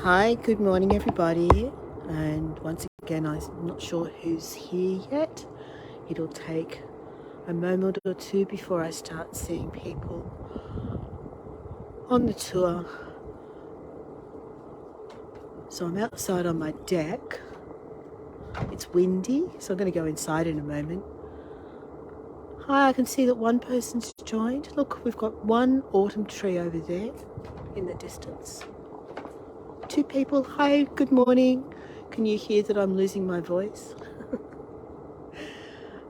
Hi, good morning everybody, and once again I'm not sure who's here yet. It'll take a moment or two before I start seeing people on the tour. So I'm outside on my deck. It's windy, so I'm going to go inside in a moment. Hi, I can see that one person's joined. Look, we've got one autumn tree over there in the distance. Two people. Hi, good morning. Can you hear that I'm losing my voice?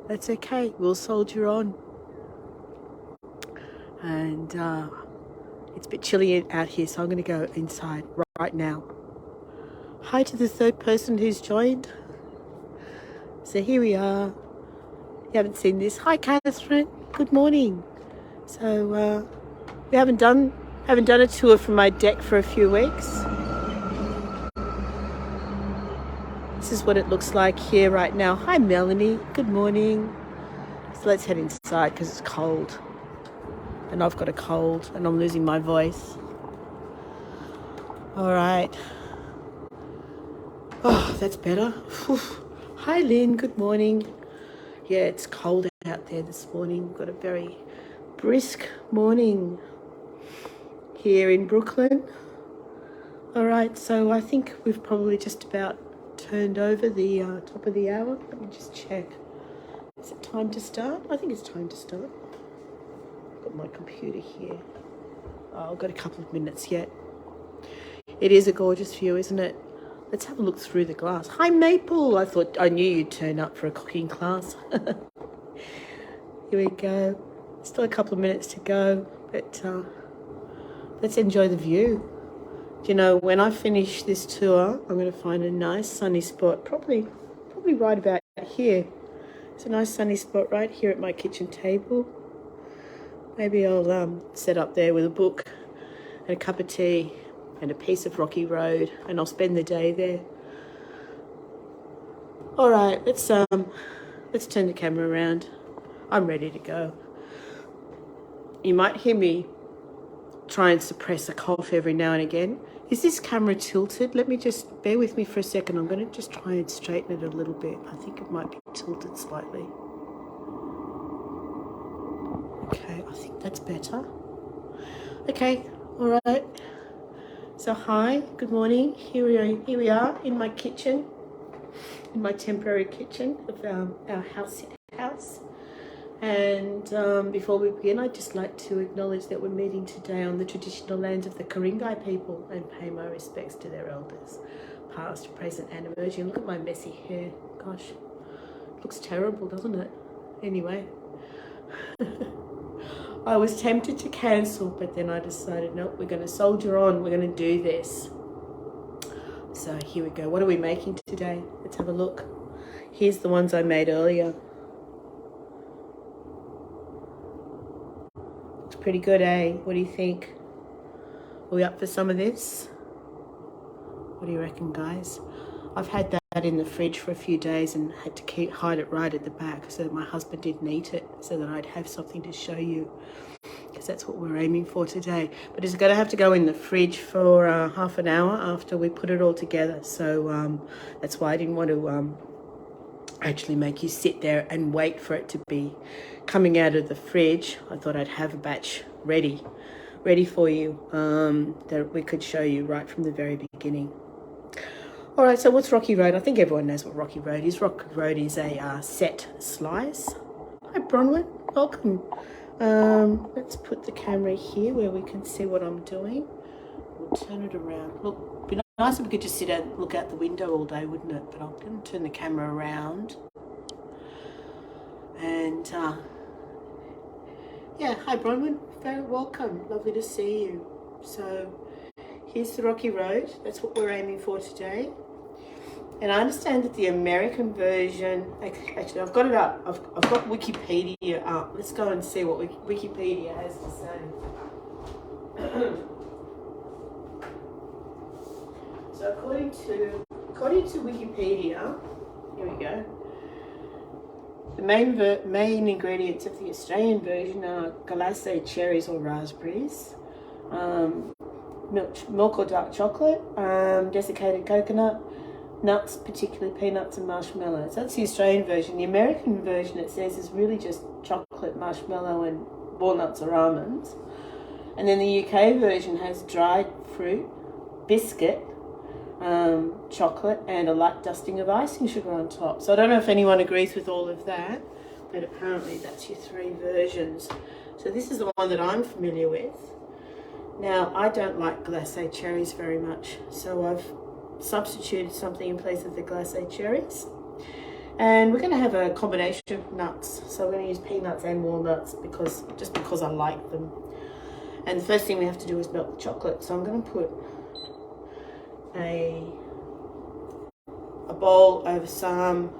That's okay, we'll soldier on. And it's a bit chilly out here, so I'm going to go inside right now. Hi to the third person who's joined. So here we are. You haven't seen this. Hi, Catherine. Good morning. So we haven't done a tour from my deck for a few weeks. This is what it looks like here right now. Hi, Melanie. Good morning. So let's head inside because it's cold. And I've got a cold and I'm losing my voice. All right. Oh, that's better. Whew. Hi, Lynn. Good morning. Yeah, it's cold out there this morning. We've got a very brisk morning here in Brooklyn. All right, so I think we've probably just about turned over the top of the hour. Let me just check. Is it time to start? I think it's time to start. I've got my computer here. Oh, I've got a couple of minutes yet. It is a gorgeous view, isn't it? Let's have a look through the glass. Hi, Maple. I knew you'd turn up for a cooking class. Here we go. Still a couple of minutes to go, but let's enjoy the view. Do you know, when I finish this tour, I'm going to find a nice sunny spot, probably right about here. It's a nice sunny spot right here at my kitchen table. Maybe I'll set up there with a book and a cup of tea and a piece of rocky road, and I'll spend the day there. All right, let's turn the camera around. I'm ready to go. You might hear me try and suppress a cough every now and again. Is this camera tilted? Let me just bear with me for a second. I'm going to just try and straighten it a little bit. I think it might be tilted slightly. Okay, I think that's better. Okay, all right. So hi, good morning. Here we are in my kitchen, in my temporary kitchen of our house. And before we begin, I'd just like to acknowledge that we're meeting today on the traditional lands of the Karingai people and pay my respects to their elders, past, present and emerging. Look at my messy hair. Gosh, it looks terrible, doesn't it? Anyway, I was tempted to cancel, but then I decided, nope, we're going to soldier on. We're going to do this. So here we go. What are we making today? Let's have a look. Here's the ones I made earlier. Pretty good, eh? What do you think? Are we up for some of this? What do you reckon, guys? I've had that in the fridge for a few days and had to hide it right at the back so that my husband didn't eat it, so that I'd have something to show you, because that's what we're aiming for today. But it's going to have to go in the fridge for half an hour after we put it all together. So that's why I didn't want to actually make you sit there and wait for it to be coming out of the fridge. I thought I'd have a batch ready for you that we could show you right from the very beginning. All right, so what's Rocky Road? I think everyone knows what Rocky Road is. Rocky Road is a set slice. Hi, Bronwyn, welcome. Let's put the camera here where we can see what I'm doing. We'll turn it around. Look, it'd be nice if we could just sit and look out the window all day, wouldn't it? But I'm going to turn the camera around. And yeah, hi Bronwyn, very welcome. Lovely to see you. So here's the Rocky Road. That's what we're aiming for today. And I understand that the American version, actually I've got it up. I've got Wikipedia up. Let's go and see what Wikipedia has to say. So according to Wikipedia, here we go. The main ingredients of the Australian version are glacé cherries or raspberries, milk or dark chocolate, desiccated coconut, nuts, particularly peanuts and marshmallows. That's the Australian version. The American version, it says, is really just chocolate, marshmallow and walnuts or almonds. And then the UK version has dried fruit, biscuit, chocolate and a light dusting of icing sugar on top. So I don't know if anyone agrees with all of that, but apparently that's your three versions. So this is the one that I'm familiar with. Now, I don't like glacé cherries very much, so I've substituted something in place of the glacé cherries. And we're going to have a combination of nuts. So we're going to use peanuts and walnuts because I like them. And the first thing we have to do is melt the chocolate. So I'm going to put a bowl over some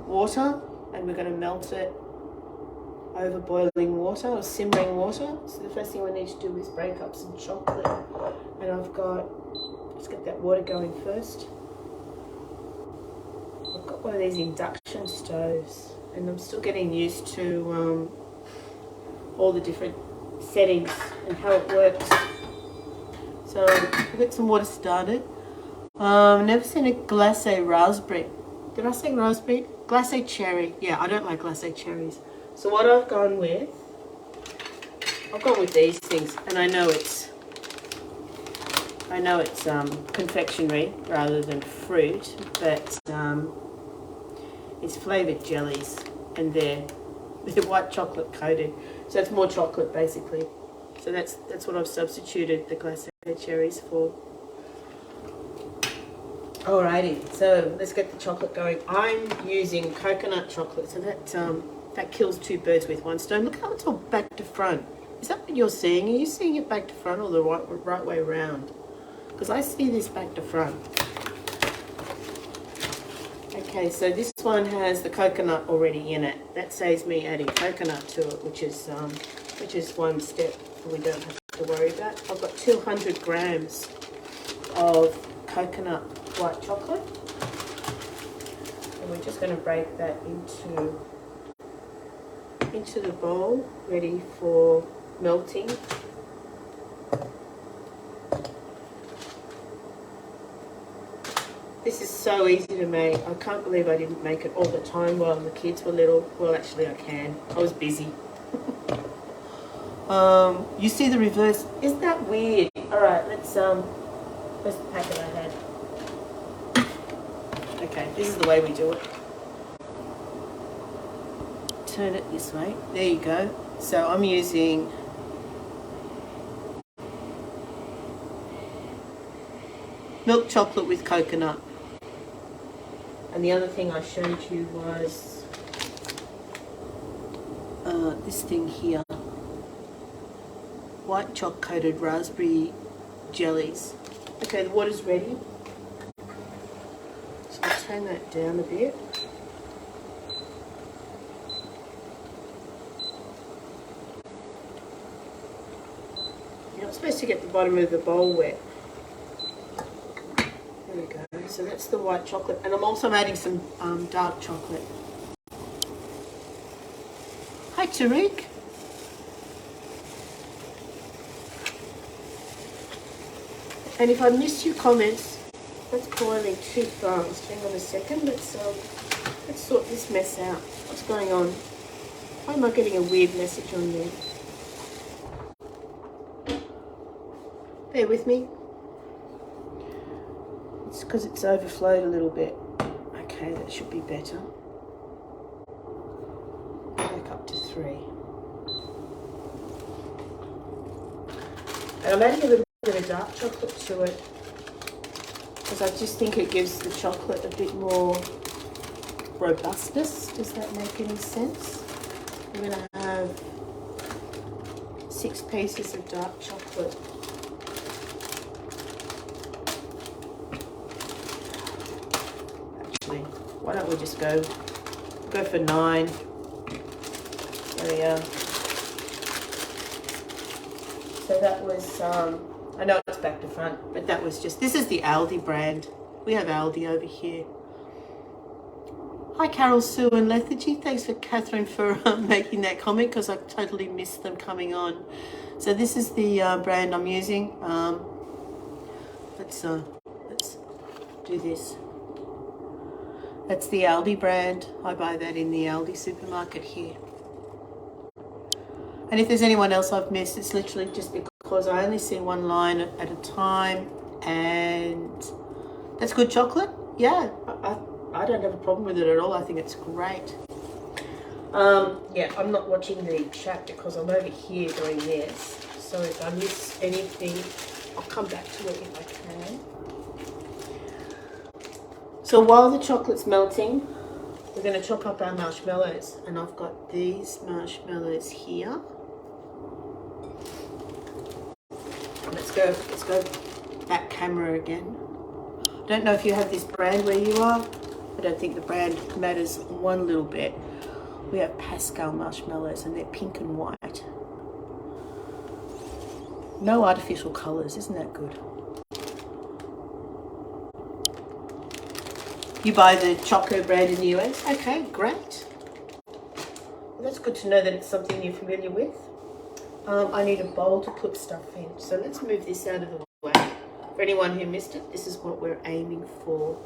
water, and we're going to melt it over boiling water or simmering water. So the first thing we need to do is break up some chocolate, and let's get that water going first. I've got one of these induction stoves, and I'm still getting used to all the different settings and how it works. So we'll get some water started. Never seen a glacé raspberry. Did I say raspberry? Glacé cherry. Yeah, I don't like glacé cherries. So what I've gone with these things, and I know it's confectionery rather than fruit, but it's flavoured jellies, and they're white chocolate coated, so it's more chocolate basically. So that's what I've substituted the glacé cherries for. Alrighty, so let's get the chocolate going. I'm using coconut chocolate, so that kills two birds with one stone. Look how it's all back to front. Is that what you're seeing? Are you seeing it back to front or the right way around? Because I see this back to front. Okay, so this one has the coconut already in it. That saves me adding coconut to it, which is one step we don't have to worry about. I've got 200 grams of coconut white chocolate, and we're just going to break that into the bowl, ready for melting. This is so easy to make. I can't believe I didn't make it all the time while the kids were little. Well, actually I can. I was busy. You see the reverse. Isn't that weird? Alright, where's the packet I had? Okay, this is the way we do it. Turn it this way. There you go. So I'm using milk chocolate with coconut. And the other thing I showed you was this thing here. White choc coated raspberry jellies. Okay, the water's ready. So I'll turn that down a bit. You're not supposed to get the bottom of the bowl wet. There we go. So that's the white chocolate, and I'm also adding some dark chocolate. Hi, Tariq. And if I missed your comments, that's boiling too fast. Hang on a second. Let's sort this mess out. What's going on? Why am I getting a weird message on there? Bear with me. It's because it's overflowed a little bit. Okay, that should be better. Back up to 3. And I'm adding a little bit of dark chocolate to it because I just think it gives the chocolate a bit more robustness. Does that make any sense? I'm going to have 6 pieces of dark chocolate. Why don't we just go for 9? There we are. So that was, I know it's back to front, but that was just, this is the Aldi brand. We have Aldi over here. Hi Carol, Sue and Lethargy. Thanks for Catherine for making that comment because I totally missed them coming on. So this is the brand I'm using. Let's do this. That's the Aldi brand. I buy that in the Aldi supermarket here. And if there's anyone else I've missed, it's literally just because I only see one line at a time, and that's good chocolate. Yeah, I don't have a problem with it at all. I think it's great. Yeah, I'm not watching the chat because I'm over here doing this. So if I miss anything, I'll come back to it if I can. So while the chocolate's melting, we're going to chop up our marshmallows. And I've got these marshmallows here. Let's go back camera again. I don't know if you have this brand where you are. I don't think the brand matters one little bit. We have Pascal marshmallows and they're pink and white. No artificial colours, isn't that good? You buy the Choco brand in the US? Okay, great. Well, that's good to know that it's something you're familiar with. I need a bowl to put stuff in. So let's move this out of the way. For anyone who missed it, this is what we're aiming for.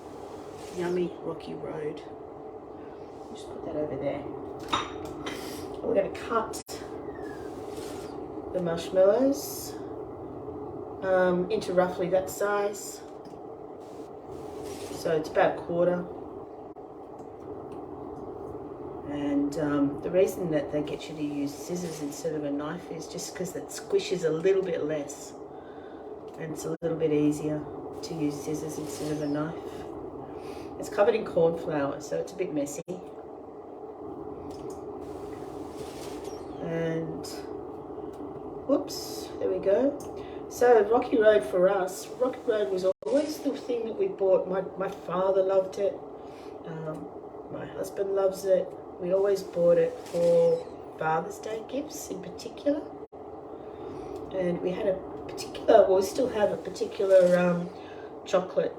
Yummy Rocky Road. Just put that over there. We're going to cut the marshmallows into roughly that size. So it's about a quarter. And the reason that they get you to use scissors instead of a knife is just because that squishes a little bit less. And it's a little bit easier to use scissors instead of a knife. It's covered in corn flour, so it's a bit messy. And whoops, there we go. So Rocky Road for us, Rocky Road was always the thing that we bought. My father loved it. My husband loves it. We always bought it for Father's Day gifts in particular. And we had a particular, well, we still have a particular chocolate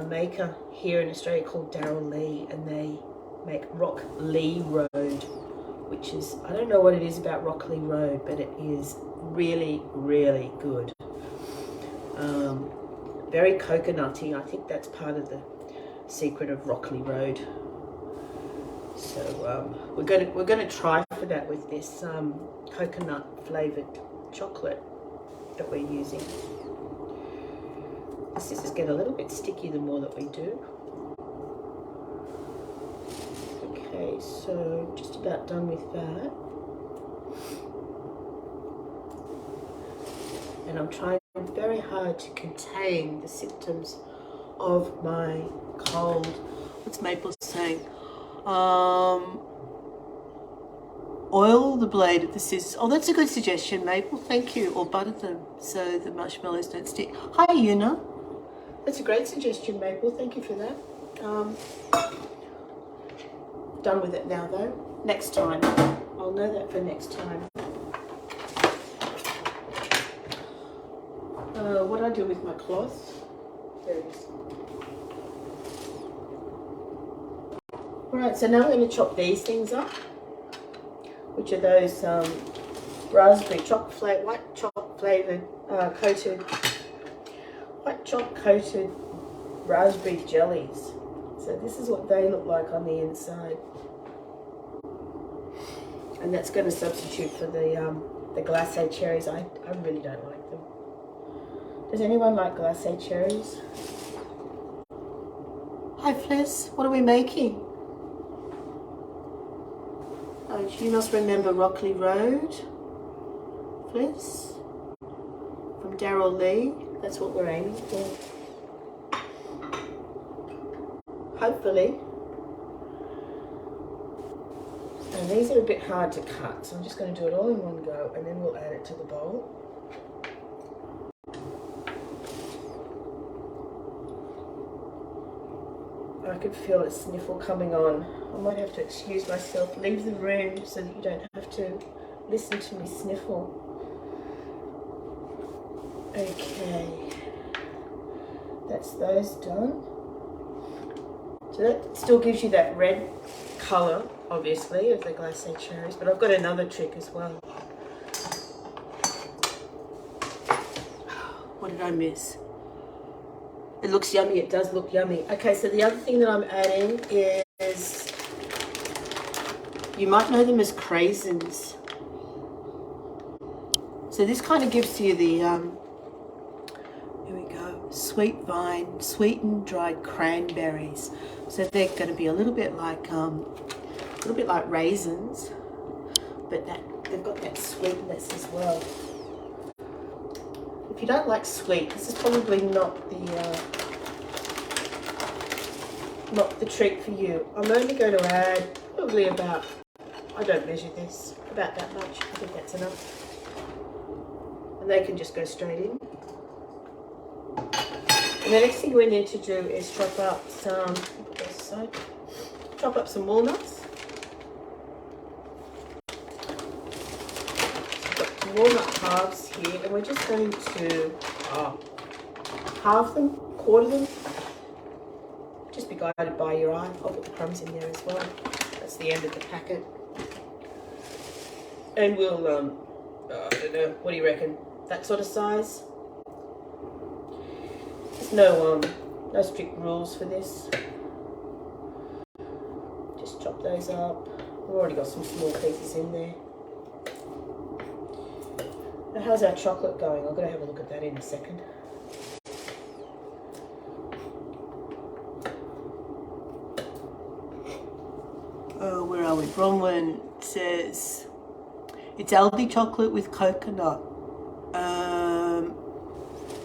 maker here in Australia called Darrel-Lea, and they make Rock-Lee Road, which is, I don't know what it is about Rock-Lee Road, but it is really, really good. Very coconutty. I think that's part of the secret of Rock-Lee Road. So we're going to try for that with this coconut flavoured chocolate that we're using. The scissors get a little bit sticky the more that we do. Okay, so just about done with that. And I'm trying very hard to contain the symptoms of my cold. What's Maple saying? Oil the blade of the scissors. Oh, that's a good suggestion, Maple. Thank you. Or butter them so the marshmallows don't stick. Hi, Una. That's a great suggestion, Maple. Thank you for that. Done with it now, though. Next time. I'll know that for next time. What do I do with my cloth? There it is. Alright, so now I'm going to chop these things up, which are those raspberry white choc flavoured white choc coated raspberry jellies. So this is what they look like on the inside, and that's going to substitute for the glacé cherries. I really don't like them. Does anyone like glacé cherries? Hi Fliss, what are we making? Oh, you must remember Rock-Lee Road, Fliss, from Darrel-Lea. That's what we're aiming for. Hopefully. And these are a bit hard to cut, so I'm just going to do it all in one go, and then we'll add it to the bowl. I could feel a sniffle coming on. I might have to excuse myself, leave the room so that you don't have to listen to me sniffle. Okay, that's those done. So that still gives you that red colour, obviously, of the glacé cherries, but I've got another trick as well. What did I miss? It looks yummy. It does look yummy. Okay, so the other thing that I'm adding is, you might know them as craisins. So this kind of gives you the, here we go, sweet vine, sweetened dried cranberries. So they're going to be a little bit like raisins, but they've got that sweetness as well. If you don't like sweet, this is probably not the treat for you. I'm only going to add probably about, I don't measure this, about that much. I think that's enough. And they can just go straight in. And the next thing we need to do is chop up some, walnuts. Walnut halves here, and we're just going to halve them, quarter them. Just be guided by your eye. I'll put the crumbs in there as well. That's the end of the packet. And we'll, I don't know, what do you reckon? That sort of size? There's no strict rules for this. Just chop those up. We've already got some small pieces in there. Now, how's our chocolate going? I'm going to have a look at that in a second. Oh, where are we? Bronwyn says it's Aldi chocolate with coconut.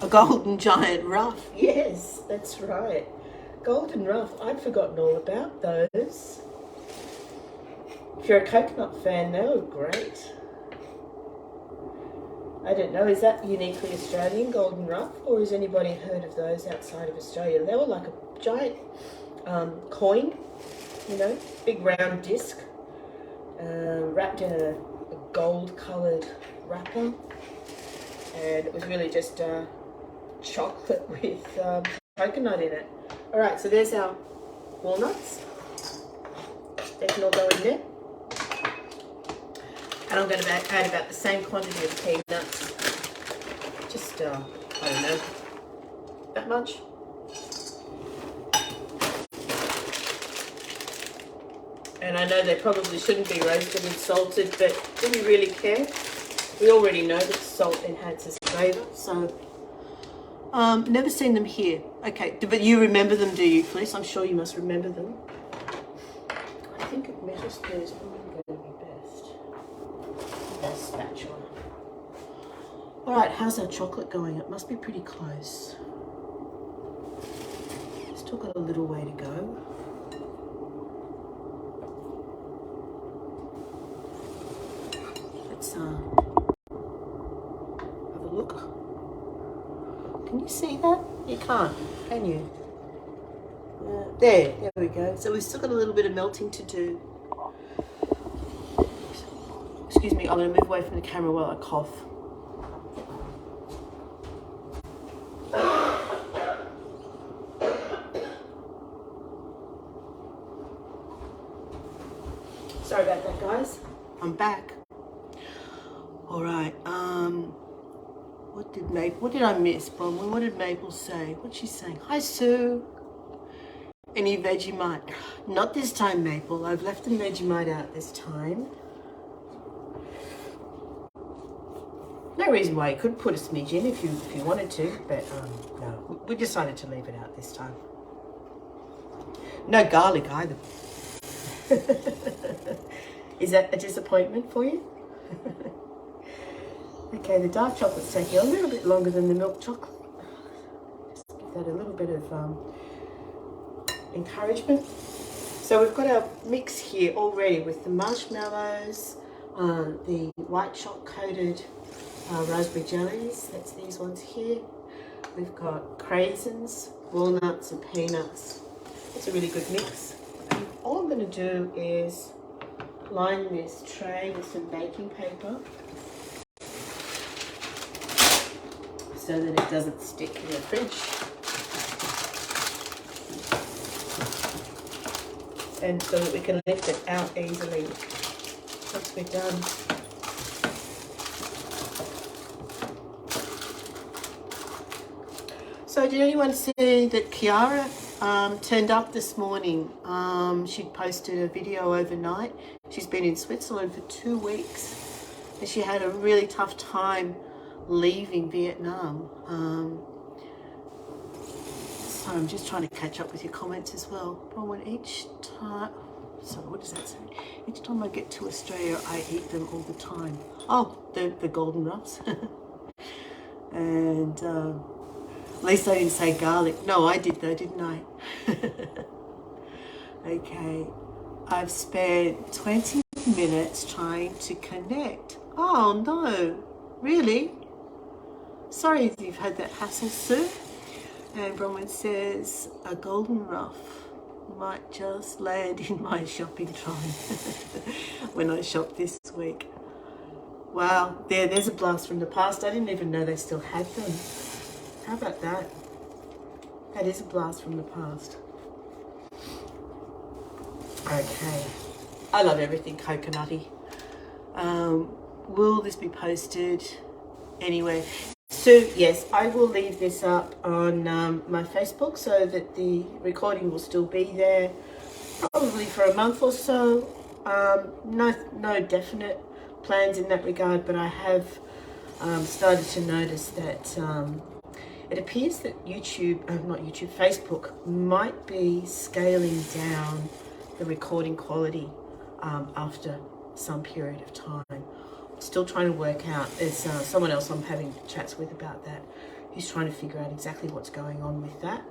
A golden giant rough. Yes, that's right. Golden rough. I'd forgotten all about those. If you're a coconut fan, they were great. I don't know, is that uniquely Australian, golden rough, or has anybody heard of those outside of Australia? They were like a giant coin, you know, big round disc, wrapped in a gold-coloured wrapper, and it was really just chocolate with coconut in it. All right, so there's our walnuts. They can all go in there. And I'm going to add about the same quantity of peanuts. Just, I don't know, that much. And I know they probably shouldn't be roasted and salted, but do we really care? We already know that salt enhances flavour, so never seen them here. Okay, but you remember them, do you, Fliss? I'm sure you must remember them. I think a metal spoon is probably going to be best. A spatula. All right, how's our chocolate going? It must be pretty close. Still got a little way to go. Let's have a look. Can you see that? You can't, can you? There we go. So we've still got a little bit of melting to do. Excuse me, I'm going to move away from the camera while I cough. Sorry about that, guys. I'm back. All right. What did I miss, Bronwyn? What did Maple say? What's she saying? Hi, Sue. Any Vegemite? Not this time, Maple. I've left the Vegemite out this time. No reason why you couldn't put a smidge in if you wanted to, but no, we decided to leave it out this time. No garlic either. Is that a disappointment for you? Okay, the dark chocolate's taking a little bit longer than the milk chocolate. Just give that a little bit of encouragement. So we've got our mix here already with the marshmallows, the white choc coated raspberry jellies, that's these ones here. We've got craisins, walnuts and peanuts. It's a really good mix. And all I'm going to do is line this tray with some baking paper so that it doesn't stick in the fridge. And so that we can lift it out easily once we're done. So did anyone see that Kiara turned up this morning? She'd posted a video overnight. She's been in Switzerland for 2 weeks and she had a really tough time leaving Vietnam. So I'm just trying to catch up with your comments as well. Each time, so what does that say? Each time I get to Australia, I eat them all the time. Oh, the golden ruffs. And at least I didn't say garlic. No, I did though, didn't I? Okay. I've spent 20 minutes trying to connect. Oh no, really? Sorry if you've had that hassle, Sue. And Bronwyn says, a golden ruff might just land in my shopping trolley when I shop this week. Wow, there's a blast from the past. I didn't even know they still had them. How about that? That is a blast from the past. Okay. I love everything coconutty. Will this be posted anywhere? So yes, I will leave this up on my Facebook so that the recording will still be there, probably for a month or so. No definite plans in that regard, but I have started to notice that it appears that Facebook might be scaling down the recording quality after some period of time. Still trying to work out. There's someone else I'm having chats with about that. He's trying to figure out exactly what's going on with that.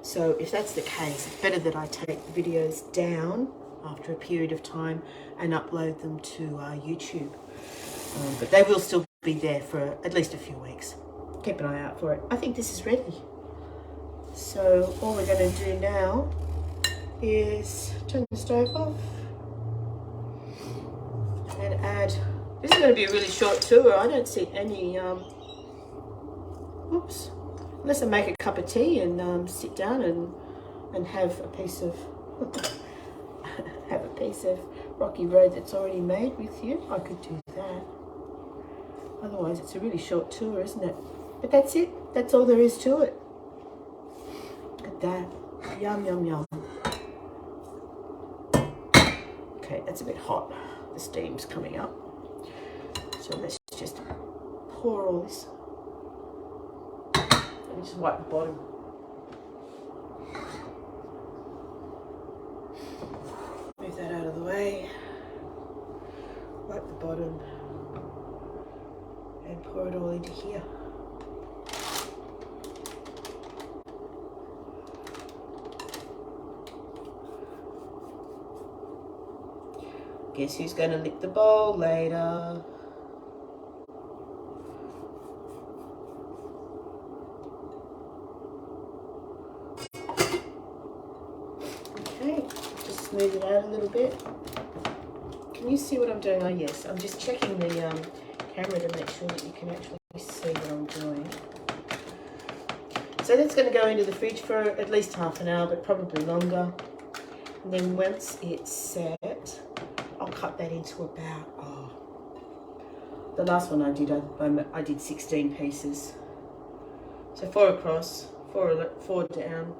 So if that's the case, it's better that I take the videos down after a period of time and upload them to YouTube. But they will still be there for at least a few weeks. Keep an eye out for it. I think this is ready. So all we're going to do now is turn the stove off and add. This is going to be a really short tour. I don't see any, oops, unless I make a cup of tea and sit down and have a piece of, rocky road that's already made with you. I could do that. Otherwise, it's a really short tour, isn't it? But that's it. That's all there is to it. Look at that. Yum, yum, yum. Okay, that's a bit hot. The steam's coming up. So let's just pour all this. Let me just wipe the bottom. Move that out of the way. Wipe the bottom. And pour it all into here. Guess who's going to lick the bowl later? Okay, just smooth it out a little bit. Can you see what I'm doing? Oh yes, I'm just checking the camera to make sure that you can actually see what I'm doing. So that's going to go into the fridge for at least half an hour, but probably longer. And then once it's set, I'll cut that into about, the last one I did 16 pieces. So 4 across, 4 down.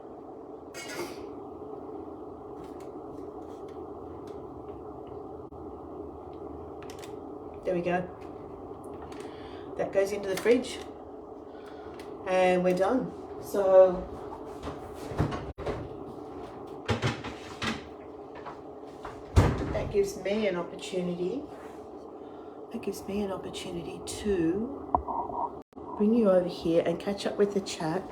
There we go. That goes into the fridge. And we're done. So that gives me an opportunity. To bring you over here and catch up with the chat.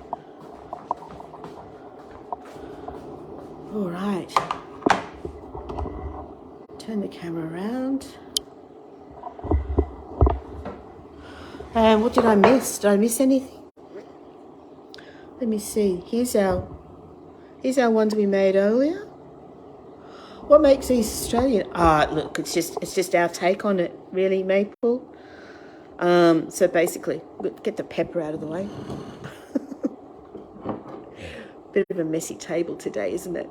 All right. Turn the camera around. And what did I miss? Did I miss anything? Let me see. Here's our ones we made earlier. What makes these Australian? Look, it's just our take on it, really, Maple. So basically, get the pepper out of the way. Bit of a messy table today, isn't it?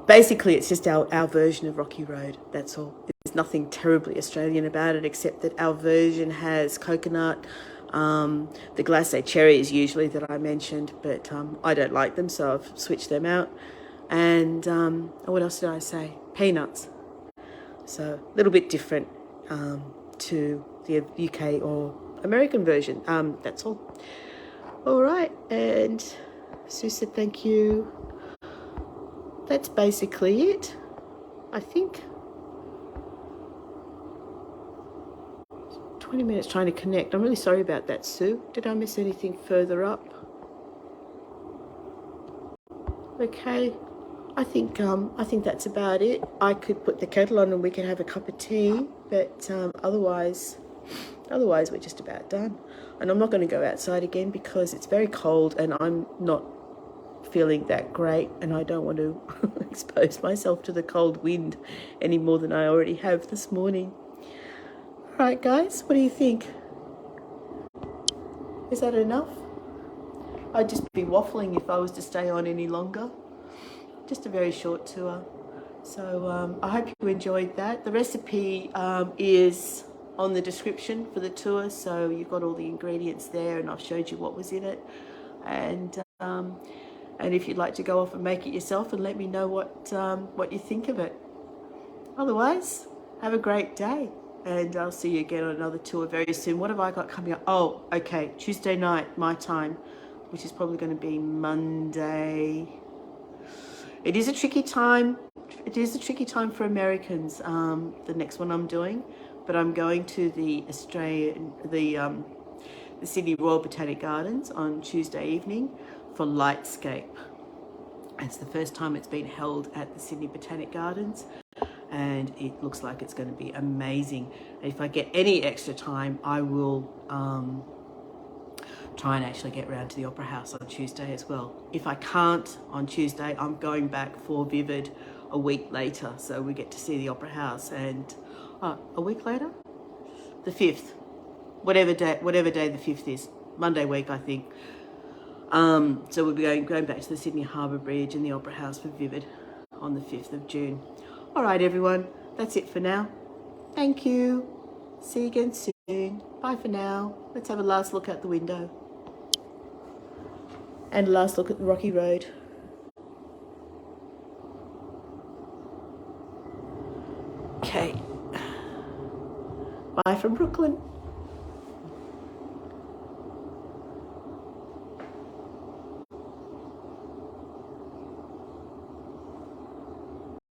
Basically, it's just our version of Rocky Road. That's all. There's nothing terribly Australian about it, except that our version has coconut, The glacé cherries usually that I mentioned, but I don't like them, so I've switched them out. And what else did I say? Peanuts. So a little bit different to the UK or American version. That's all. All right, and Sue said thank you. That's basically it, I think. 20 minutes trying to connect. I'm really sorry about that, Sue. Did I miss anything further up? Okay, I think that's about it. I could put the kettle on and we can have a cup of tea, but otherwise we're just about done. And I'm not going to go outside again because it's very cold and I'm not feeling that great, and I don't want to expose myself to the cold wind any more than I already have this morning. All right, guys, what do you think? Is that enough? I'd just be waffling if I was to stay on any longer. Just a very short tour. So I hope you enjoyed that. The recipe is on the description for the tour, so you've got all the ingredients there, and I've showed you what was in it. And if you'd like to go off and make it yourself, and let me know what you think of it. Otherwise, have a great day, and I'll see you again on another tour very soon. What have I got coming up? Oh, okay, Tuesday night, my time, which is probably going to be Monday. It is a tricky time. It is a tricky time for Americans, the next one I'm doing, but I'm going to the Sydney Royal Botanic Gardens on Tuesday evening for Lightscape. It's the first time it's been held at the Sydney Botanic Gardens, and it looks like it's going to be amazing. If I get any extra time, I will try and actually get round to the Opera House on Tuesday as well. If I can't on Tuesday, I'm going back for Vivid a week later, so we get to see the Opera House. And a week later, the 5th, whatever day the 5th is, Monday week, I think. So we'll be going back to the Sydney Harbour Bridge and the Opera House for Vivid on the 5th of June. All right, everyone, that's it for now. Thank you. See you again soon. Bye for now. Let's have a last look out the window. And a last look at the rocky road. Okay. Bye from Brooklyn.